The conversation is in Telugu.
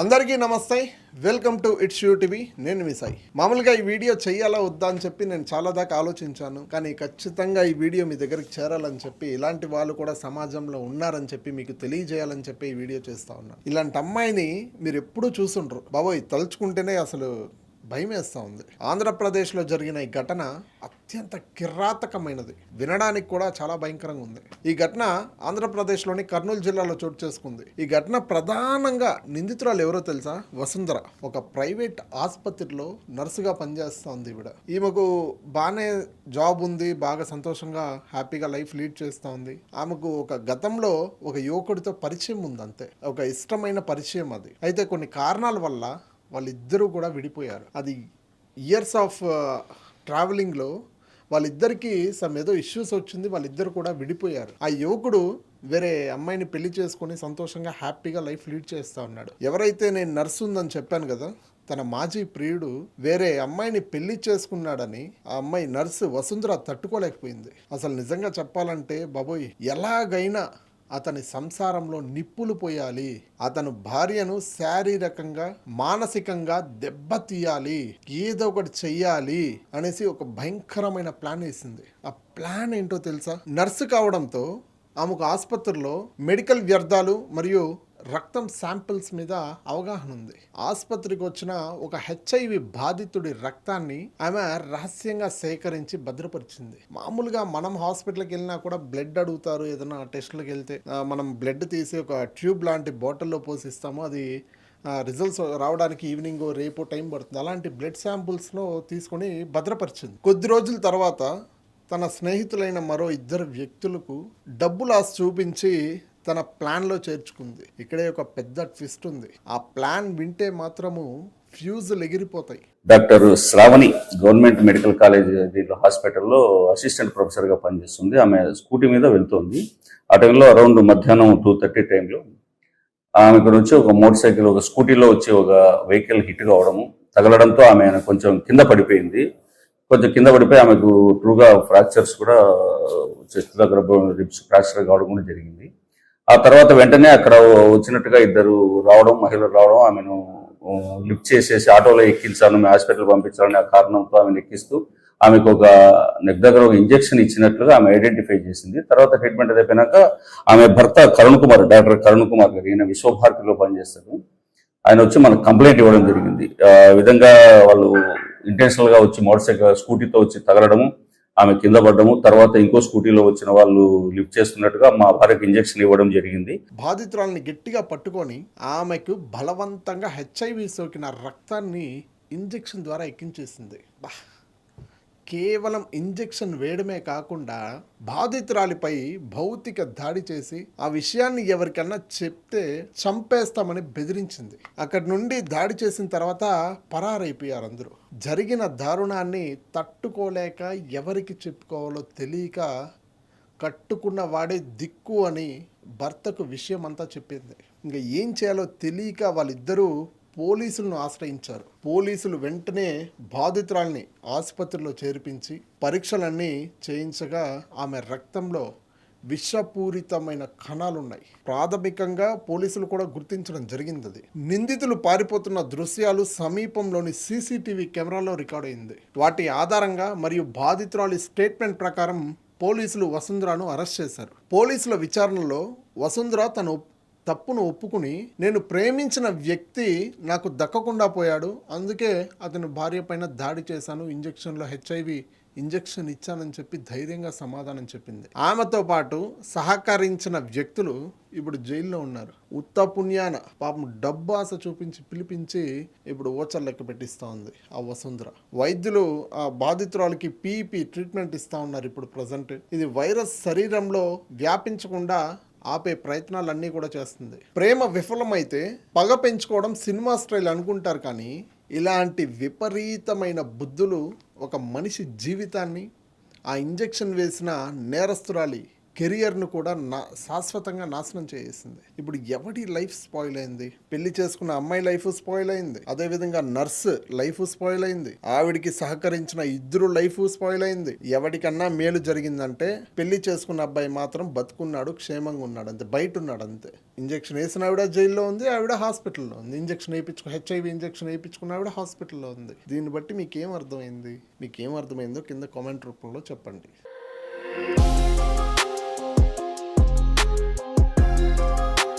అందరికీ నమస్తే. Welcome to it's you TV. నేను మీ సాయి. మామూలుగా ఈ వీడియో చేయాలా వద్దా అని చెప్పి నేను చాలా దాకా ఆలోచించాను. కానీ ఖచ్చితంగా ఈ వీడియో మీ దగ్గరికి చేరాలని చెప్పి, ఇలాంటి వాళ్ళు కూడా సమాజంలో ఉన్నారని చెప్పి మీకు తెలియజేయాలని చెప్పి ఈ వీడియో చేస్తూ ఉన్నాను. ఇలాంటి అమ్మాయిని మీరు ఎప్పుడూ చూసుండ్రు బాబోయ్, తలుచుకుంటేనే అసలు భయం వేస్తూ ఉంది. ఆంధ్రప్రదేశ్లో జరిగిన ఈ ఘటన అత్యంత కిరాతకమైనది, వినడానికి కూడా చాలా భయంకరంగా ఉంది. ఈ ఘటన ఆంధ్రప్రదేశ్లోని కర్నూలు జిల్లాలో చోటు చేసుకుంది. ఈ ఘటన ప్రధానంగా నిందితురాలు ఎవరో తెలుసా? వసుంధర. ఒక ప్రైవేట్ ఆసుపత్రిలో నర్సుగా పనిచేస్తుంది ఈవిడ. ఈమెకు బాగానే జాబ్ ఉంది, బాగా సంతోషంగా హ్యాపీగా లైఫ్ లీడ్ చేస్తూ ఉంది. ఆమెకు ఒక గతంలో ఒక యువకుడితో పరిచయం ఉంది, అంతే, ఒక ఇష్టమైన పరిచయం. అది అయితే కొన్ని కారణాల వల్ల వాళ్ళిద్దరూ కూడా విడిపోయారు. అది ఇయర్స్ ఆఫ్ ట్రావెలింగ్లో వాళ్ళిద్దరికీ ఏదో ఇష్యూస్ వచ్చింది, వాళ్ళిద్దరు కూడా విడిపోయారు. ఆ యువకుడు వేరే అమ్మాయిని పెళ్లి చేసుకుని సంతోషంగా హ్యాపీగా లైఫ్ లీడ్ చేస్తూ ఉన్నాడు. ఎవరైతే నేను నర్సు ఉందని చెప్పాను కదా, తన మాజీ ప్రియుడు వేరే అమ్మాయిని పెళ్లి చేసుకున్నాడని ఆ అమ్మాయి నర్సు వసుంధర తట్టుకోలేకపోయింది. అసలు నిజంగా చెప్పాలంటే బాబోయ్, ఎలాగైనా అతని సంసారంలో నిప్పులు పోయాలి, అతను భార్యను శారీరకంగా మానసికంగా దెబ్బతీయాలి, ఏదో ఒకటి చెయ్యాలి అనేసి ఒక భయంకరమైన ప్లాన్ వేసింది. ఆ ప్లాన్ ఏంటో తెలుసా? నర్సు కావడంతో ఆమెకు ఆసుపత్రిలో మెడికల్ వ్యర్థాలు మరియు రక్తం శాంపిల్స్ మీద అవగాహన ఉంది. ఆసుపత్రికి వచ్చిన ఒక హెచ్ఐవి బాధితుడి రక్తాన్ని ఆమె రహస్యంగా సేకరించి భద్రపరిచింది. మామూలుగా మనం హాస్పిటల్కి వెళ్ళినా కూడా బ్లడ్ అడుగుతారు, ఏదైనా టెస్టులకు వెళ్తే మనం బ్లడ్ తీసి ఒక ట్యూబ్ లాంటి బాటిల్లో పోసిస్తాము, అది రిజల్ట్స్ రావడానికి ఈవినింగ్ రేపు టైం పడుతుంది. అలాంటి బ్లడ్ శాంపుల్స్లో తీసుకొని భద్రపరిచింది. కొద్ది రోజుల తర్వాత తన స్నేహితులైన మరో ఇద్దరు వ్యక్తులకు డబ్బులు ఆశ చూపించి తన ప్లాన్లో చేర్చుకుంది. ఇక్కడే ఒక పెద్ద ట్విస్ట్ ఉంది. ఆ ప్లాన్ వింటే మాత్రము ఫ్యూజులు ఎగిరిపోతాయి. Doctor Sravani government medical college హాస్పిటల్లో అసిస్టెంట్ ప్రొఫెసర్గా పనిచేస్తుంది. ఆమె స్కూటీ మీద వెళ్తుంది. ఆ టైంలో అరౌండ్ మధ్యాహ్నం 2:30 టైంలో ఆమె ఇక్కడ వచ్చి ఒక మోటార్ సైకిల్, ఒక స్కూటీలో వచ్చి ఒక వెహికల్ హిట్ కావడము, తగలడంతో ఆమె కొంచెం కింద పడిపోయింది. కొంచెం కింద పడిపోయి ఆమెకు ట్రూగా ఫ్రాక్చర్స్ కూడా, చెస్ట్ దగ్గర రిబ్స్ ఫ్రాక్చర్ కావడం కూడా జరిగింది. ఆ తర్వాత వెంటనే అక్కడ వచ్చినట్టుగా ఇద్దరు రావడం, మహిళలు రావడం, ఆమెను లిఫ్ట్ చేసేసి ఆటోలో ఎక్కించాను, మేము హాస్పిటల్ పంపించాలని ఆ కారణంతో ఆమెను ఎక్కిస్తూ ఆమెకు ఒక నెక్ దగ్గర ఒక ఇంజెక్షన్ ఇచ్చినట్లుగా ఆమె ఐడెంటిఫై చేసింది. తర్వాత ట్రీట్మెంట్ అయిపోయినాక ఆమె భర్త కరుణ్ కుమార్, డాక్టర్ కరుణ్ కుమార్ గారు, ఈయన విశ్వభారతిలో పనిచేస్తారు, ఆయన వచ్చి మనకు కంప్లైంట్ ఇవ్వడం జరిగింది. ఆ విధంగా వాళ్ళు ఇంటెన్షనల్ గా వచ్చి మోటార్ సైకిల్ స్కూటీతో వచ్చి తగలడము, ఆమె కింద పడ్డము, తర్వాత ఇంకో స్కూటీలో వచ్చిన వాళ్ళు లిఫ్ట్ చేస్తున్నట్టుగా మా భార్యకు ఇంజెక్షన్ ఇవ్వడం జరిగింది. బాధితురాలని గట్టిగా పట్టుకొని ఆమెకు బలవంతంగా హెచ్ఐవి సోకిన రక్తాన్ని ఇంజెక్షన్ ద్వారా ఎక్కించేసింది. కేవలం ఇంజెక్షన్ వేయడమే కాకుండా బాధితురాలిపై భౌతిక దాడి చేసి ఆ విషయాన్ని ఎవరికన్నా చెప్తే చంపేస్తామని బెదిరించింది. అక్కడి నుండి దాడి చేసిన తర్వాత పరారైపోయారు అందరూ. జరిగిన దారుణాన్ని తట్టుకోలేక ఎవరికి చెప్పుకోవాలో తెలియక కట్టుకున్న వాడే దిక్కు అని భర్తకు విషయం అంతా చెప్పింది. ఇంకా ఏం చేయాలో తెలియక వాళ్ళిద్దరూ పోలీసులను ఆశ్రయించారు. పోలీసులు వెంటనే బాధితురాల్ని ఆసుపత్రిలో చేర్పించి పరీక్షలన్నీ చేయించగా ఆమె రక్తంలో విషపూరితమైన కణాలున్నాయి. ప్రాథమికంగా పోలీసులు కూడా గుర్తించడం జరిగింది. అది నిందితులు పారిపోతున్న దృశ్యాలు సమీపంలోని సీసీటీవీ కెమెరాలో రికార్డ్ అయింది. వాటి ఆధారంగా మరియు బాధితురాలి స్టేట్మెంట్ ప్రకారం పోలీసులు వసుంధరను అరెస్ట్ చేశారు. పోలీసుల విచారణలో వసుంధర తన తప్పును ఒప్పుకుని, నేను ప్రేమించిన వ్యక్తి నాకు దక్కకుండా పోయాడు, అందుకే అతని భార్య పైన దాడి చేశాను, ఇంజెక్షన్లో హెచ్ఐవి ఇంజెక్షన్ ఇచ్చానని చెప్పి ధైర్యంగా సమాధానం చెప్పింది. ఆమెతో పాటు సహకరించిన వ్యక్తులు ఇప్పుడు జైల్లో ఉన్నారు. ఉత్త పుణ్యాన పాపం డబ్బు ఆశ చూపించి పిలిపించి ఇప్పుడు ఓచర్ లెక్క పెట్టిస్తూ ఉంది ఆ వసుంధర. వైద్యులు ఆ బాధితురాలకి పీఈపీ ట్రీట్మెంట్ ఇస్తూ ఉన్నారు ఇప్పుడు ప్రజెంట్. ఇది వైరస్ శరీరంలో వ్యాపించకుండా ఆపే ప్రయత్నాలన్నీ కూడా చేస్తుంది. ప్రేమ విఫలమైతే పగ పెంచుకోవడం సినిమా స్టైల్ అనుకుంటారు, కానీ ఇలాంటి విపరీతమైన బుద్ధులు ఒక మనిషి జీవితాన్ని, ఆ ఇంజెక్షన్ వేసిన నేరస్తురాలి కెరియర్ను కూడా శాశ్వతంగా నాశనం చేసేసింది. ఇప్పుడు ఎవడి లైఫ్ స్పాయిల్ అయింది? పెళ్లి చేసుకున్న అమ్మాయి లైఫ్ స్పాయిల్ అయింది, అదేవిధంగా నర్స్ లైఫ్ స్పాయిల్ అయింది, ఆవిడికి సహకరించిన ఇద్దరు లైఫ్ స్పాయిల్ అయింది. ఎవడికన్నా మేలు జరిగిందంటే పెళ్లి చేసుకున్న అబ్బాయి మాత్రం బతుకున్నాడు, క్షేమంగా ఉన్నాడు, అంతే, బయట ఉన్నాడు అంతే. ఇంజెక్షన్ వేసిన ఆవిడ జైల్లో ఉంది, ఆవిడ హాస్పిటల్లో ఉంది. ఇంజెక్షన్ హెచ్ఐవి ఇంజెక్షన్ వేయించుకున్న ఆవిడ హాస్పిటల్లో ఉంది. దీన్ని బట్టి మీకేం అర్థమైంది? మీకేం అర్థమైందో కింద కామెంట్ రూపంలో చెప్పండి.